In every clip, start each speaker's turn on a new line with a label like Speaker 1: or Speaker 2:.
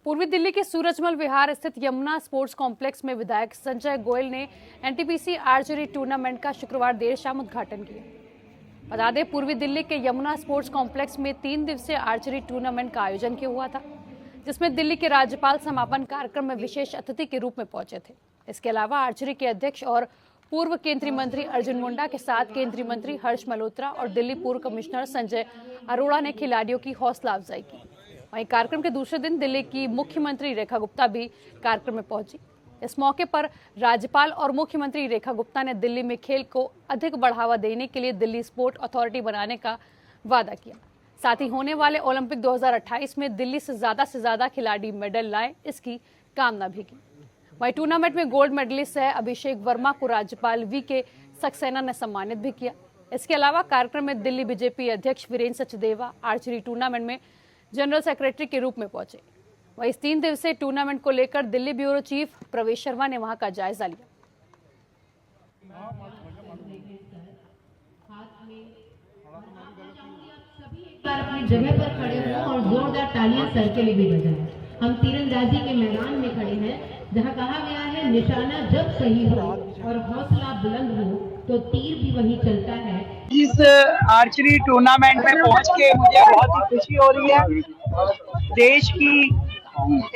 Speaker 1: पूर्वी दिल्ली के सूरजमल विहार स्थित यमुना स्पोर्ट्स कॉम्प्लेक्स में विधायक संजय गोयल ने एनटीपीसी आर्चरी टूर्नामेंट का शुक्रवार देर शाम उद्घाटन किया। बता दें, पूर्वी दिल्ली के यमुना स्पोर्ट्स कॉम्प्लेक्स में 3 दिवसीय आर्चरी टूर्नामेंट का आयोजन किया हुआ था, जिसमें दिल्ली के राज्यपाल समापन कार्यक्रम में विशेष अतिथि के रूप में पहुंचे थे। इसके अलावा आर्चरी के अध्यक्ष और पूर्व केंद्रीय मंत्री अर्जुन मुंडा के साथ केंद्रीय मंत्री हर्ष मल्होत्रा और दिल्ली पूर्व कमिश्नर संजय अरोड़ा ने खिलाड़ियों की हौसला अफजाई की। वहीं कार्यक्रम के दूसरे दिन दिल्ली की मुख्यमंत्री रेखा गुप्ता भी कार्यक्रम में पहुंची। इस मौके पर राज्यपाल और मुख्यमंत्री रेखा गुप्ता ने दिल्ली में खेल को अधिक बढ़ावा देने के लिए दिल्ली स्पोर्ट अथॉरिटी बनाने का वादा किया। साथ ही होने वाले ओलंपिक 2028 में दिल्ली से ज्यादा खिलाड़ी मेडल लाए, इसकी कामना भी की। वहीं टूर्नामेंट में गोल्ड मेडलिस्ट है अभिषेक वर्मा को राज्यपाल वी.के. सक्सेना ने सम्मानित भी किया। इसके अलावा कार्यक्रम में दिल्ली बीजेपी अध्यक्ष वीरेंद्र सचदेवा आर्चरी टूर्नामेंट में जनरल सेक्रेटरी के रूप में पहुंचे। वहीं इस 3 दिवसीय टूर्नामेंट को लेकर दिल्ली ब्यूरो चीफ प्रवेश शर्मा ने वहां का जायजा लिया।
Speaker 2: अपनी जगह पर खड़े हों और जोरदार तालियां सर के लिए भी बजाएं। हम तीरंदाजी के मैदान में खड़े हैं, जहां कहा गया है निशाना जब सही हो और हौसला बुलंद हो तो तीर भी वही चलता है।
Speaker 3: इस आर्चरी टूर्नामेंट में पहुंच के मुझे बहुत ही खुशी हो रही है। देश की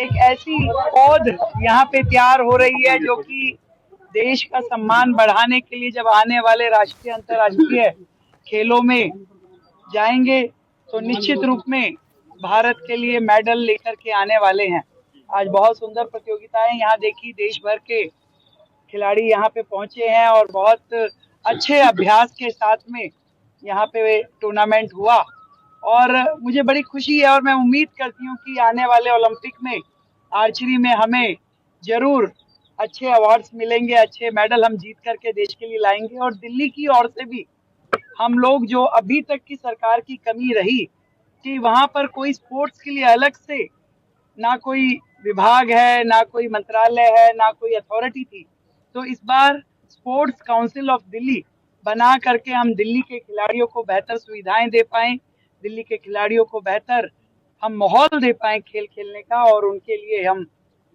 Speaker 3: एक ऐसी पौध यहाँ पे तैयार हो रही है जो कि देश का सम्मान बढ़ाने के लिए जब आने वाले राष्ट्रीय अंतर्राष्ट्रीय खेलों में जाएंगे तो निश्चित रूप में भारत के लिए मेडल लेकर के आने वाले हैं। आज बहुत सुंदर प्रतियोगिता है। यहाँ देखिए देश भर के खिलाड़ी यहाँ पे पहुंचे हैं और बहुत अच्छे अभ्यास के साथ में यहाँ पे टूर्नामेंट हुआ और मुझे बड़ी खुशी है और मैं उम्मीद करती हूँ कि आने वाले ओलंपिक में आर्चरी में हमें जरूर अच्छे अवार्ड्स मिलेंगे, अच्छे मेडल हम जीत करके देश के लिए लाएंगे। और दिल्ली की ओर से भी हम लोग जो अभी तक की सरकार की कमी रही कि वहाँ पर कोई स्पोर्ट्स के लिए अलग से ना कोई विभाग है, ना कोई मंत्रालय है, ना कोई अथॉरिटी थी, तो इस बार स्पोर्ट्स काउंसिल ऑफ दिल्ली बना करके हम दिल्ली के खिलाड़ियों को बेहतर सुविधाएं दे पाएं, दिल्ली के खिलाड़ियों को बेहतर हम माहौल दे पाएं खेल खेलने का और उनके लिए हम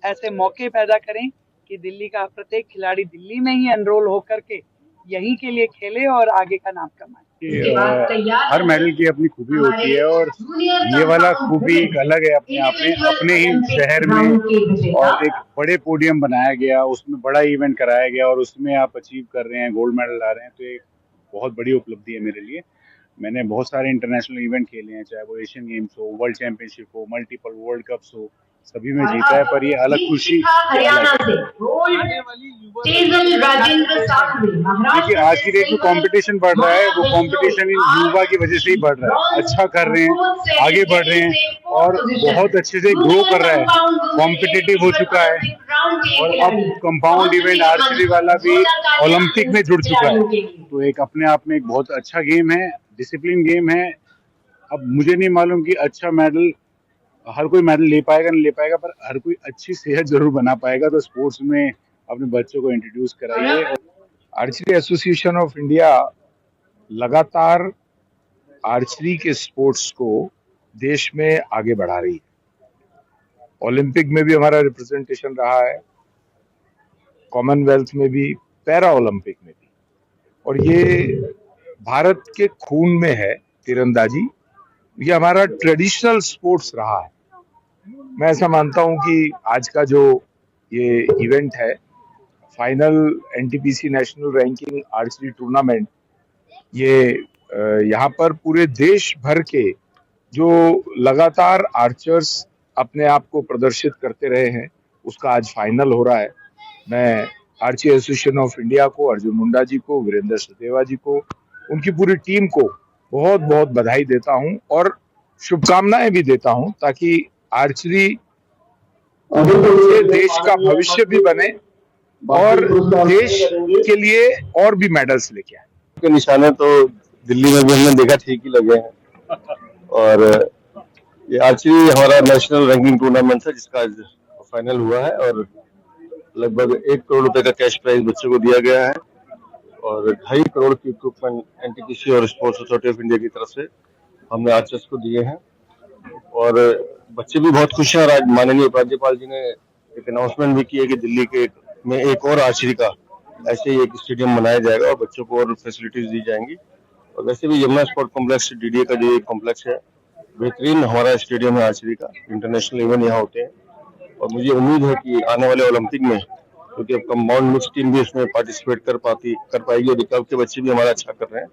Speaker 3: ऐसे मौके पैदा करें कि दिल्ली का प्रत्येक खिलाड़ी दिल्ली में ही एनरोल होकर के यहीं के लिए खेले और आगे का नाम कमाए।
Speaker 4: हर मेडल की अपनी खूबी होती है और ये वाला खूबी एक अलग है अपने आप में, अपने ही शहर में। और एक बड़े पोडियम बनाया गया, उसमें बड़ा इवेंट कराया गया और उसमें आप अचीव कर रहे हैं, गोल्ड मेडल ला रहे हैं, तो एक बहुत बड़ी उपलब्धि है मेरे लिए। मैंने बहुत सारे इंटरनेशनल इवेंट खेले हैं, चाहे वो एशियन गेम्स हो, वर्ल्ड चैंपियनशिप हो, मल्टीपल वर्ल्ड कप्स हो, सभी में जीता है। पर ये अलग खुशी देखिए आज की डेट में कंपटीशन बढ़ रहा है, वो कंपटीशन युवा की वजह से ही बढ़ रहा है। अच्छा कर रहे हैं, आगे बढ़ रहे हैं और बहुत अच्छे से ग्रो कर रहा है, कॉम्पिटिटिव हो चुका है और अब कंपाउंड इवेंट आर्चरी वाला भी ओलंपिक में जुड़ चुका है। तो एक अपने आप में एक बहुत अच्छा गेम है, डिसिप्लिन गेम है। अब मुझे नहीं मालूम कि अच्छा मेडल हर कोई मेडल ले पाएगा नहीं ले पाएगा, पर हर कोई अच्छी सेहत जरूर बना पाएगा। तो स्पोर्ट्स में अपने बच्चों को इंट्रोड्यूस कराइए। आर्चरी एसोसिएशन ऑफ इंडिया लगातार आर्चरी के स्पोर्ट्स को देश में आगे बढ़ा रही है। ओलंपिक में भी हमारा रिप्रेजेंटेशन रहा है, कॉमनवेल्थ में भी, पैरा ओलंपिक में भी। और ये भारत के खून में है तीरंदाजी, ये हमारा ट्रेडिशनल स्पोर्ट्स रहा है। मैं ऐसा मानता हूं कि आज का जो ये इवेंट है, final NTPC national ranking archery tournament, ये यहाँ पर पूरे देश भर के जो लगातार आर्चर्स अपने आप को प्रदर्शित करते रहे हैं, उसका आज फाइनल हो रहा है। मैं आर्चरी एसोसिएशन ऑफ इंडिया को, अर्जुन मुंडा जी को, वीरेंद्र सचदेवा जी को, उनकी पूरी टीम को बहुत बहुत बधाई देता हूं और शुभकामनाएं भी देता हूं, ताकि आर्चरी से देश का भविष्य भी बने और देश के लिए और भी मेडल्स लेके आए।
Speaker 5: के निशाने तो दिल्ली में भी हमने देखा ठीक ही लगे हैं और ये आर्चरी हमारा नेशनल रैंकिंग टूर्नामेंट है जिसका आज फाइनल हुआ है और लगभग 1 करोड़ रुपए का कैश प्राइज बच्चों को दिया गया है और 2.5 करोड़ की इक्विपमेंट एनटीपीसी और स्पोर्ट्स अथॉरिटी ऑफ इंडिया की तरफ से हमने आर्चर्स को दिए हैं। और बच्चे भी बहुत खुश हैं और आज माननीय राज्यपाल जी ने एक अनाउंसमेंट भी की है कि दिल्ली के में एक और आर्चरी का ऐसे ही एक स्टेडियम बनाया जाएगा और बच्चों को और फैसिलिटीज दी जाएंगी। और वैसे भी यमुना स्पोर्ट कॉम्प्लेक्स डीडीए का जो एक कॉम्प्लेक्स है, बेहतरीन हमारा स्टेडियम है आर्चरी का, इंटरनेशनल इवेंट यहाँ होते हैं और मुझे उम्मीद है कि आने वाले ओलंपिक में, क्योंकि अब कंपाउंड मिक्स टीम भी इसमें पार्टिसिपेट कर पाएगी और क्लब के बच्चे भी हमारा अच्छा कर रहे हैं,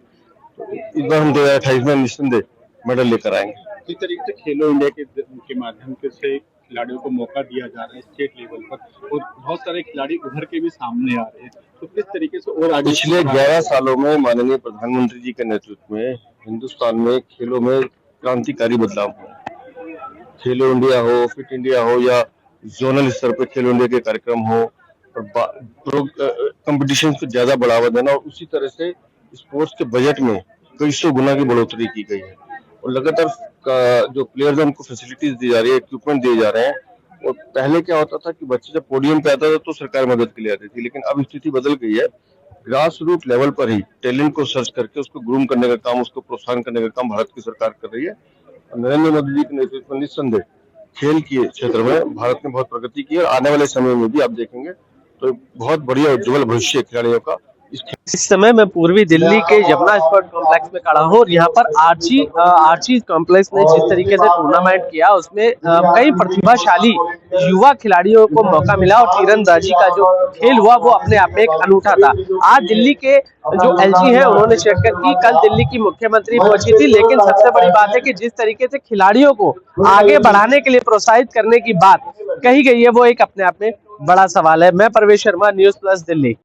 Speaker 5: तो इस बार हम 2028 में निस्संदेह मेडल लेकर आएंगे।
Speaker 6: किस तरीके से खेलो इंडिया के माध्यम से खिलाड़ियों को मौका दिया जा रहा है स्टेट लेवल पर और बहुत सारे खिलाड़ी उभर के भी सामने आ रहे हैं, तो किस तरीके से और आगे
Speaker 5: पिछले 11 सालों में माननीय प्रधानमंत्री जी के नेतृत्व में हिंदुस्तान में खेलों में क्रांतिकारी बदलाव हुए। खेलो इंडिया हो, फिट इंडिया हो या जोनल स्तर पर खेलो इंडिया के कार्यक्रम हो और कंपटीशन को ज्यादा बढ़ावा देना, और उसी तरह से स्पोर्ट्स के बजट में कई सौ गुना की बढ़ोतरी की गई है और लगातार जो प्लेयर्स हैं उनको फैसिलिटीज दी जा रही है, इक्विपमेंट दिए जा रहे हैं। और पहले क्या होता था कि बच्चे जब पोडियम पे आता था तो सरकार मदद के लिए आती थी, लेकिन अब स्थिति बदल गई है। ग्रास रूट लेवल पर ही टैलेंट को सर्च करके उसको ग्रूम करने का काम, उसको प्रोत्साहन करने का काम भारत की सरकार कर रही है। और नरेंद्र मोदी जी के नेतृत्व में निस्संदेह खेल के क्षेत्र में भारत ने बहुत प्रगति की है और आने वाले समय में भी आप देखेंगे तो बहुत बढ़िया उज्जवल भविष्य खिलाड़ियों का।
Speaker 7: इस समय मैं पूर्वी दिल्ली के यमुना स्पोर्ट कॉम्प्लेक्स में खड़ा हूँ और यहाँ पर आर्ची कॉम्प्लेक्स ने जिस तरीके से टूर्नामेंट किया उसमें कई प्रतिभाशाली युवा खिलाड़ियों को मौका मिला और तीरंदाजी का जो खेल हुआ वो अपने आप में एक अनूठा था। आज दिल्ली के जो एलजी हैं उन्होंने शिरकत की, कल दिल्ली की मुख्यमंत्री पहुंची थी, लेकिन सबसे बड़ी बात है कि जिस तरीके से खिलाड़ियों को आगे बढ़ाने के लिए प्रोत्साहित करने की बात कही गई है वो एक अपने आप में बड़ा सवाल है। मैं परवेश शर्मा, न्यूज़ प्लस दिल्ली।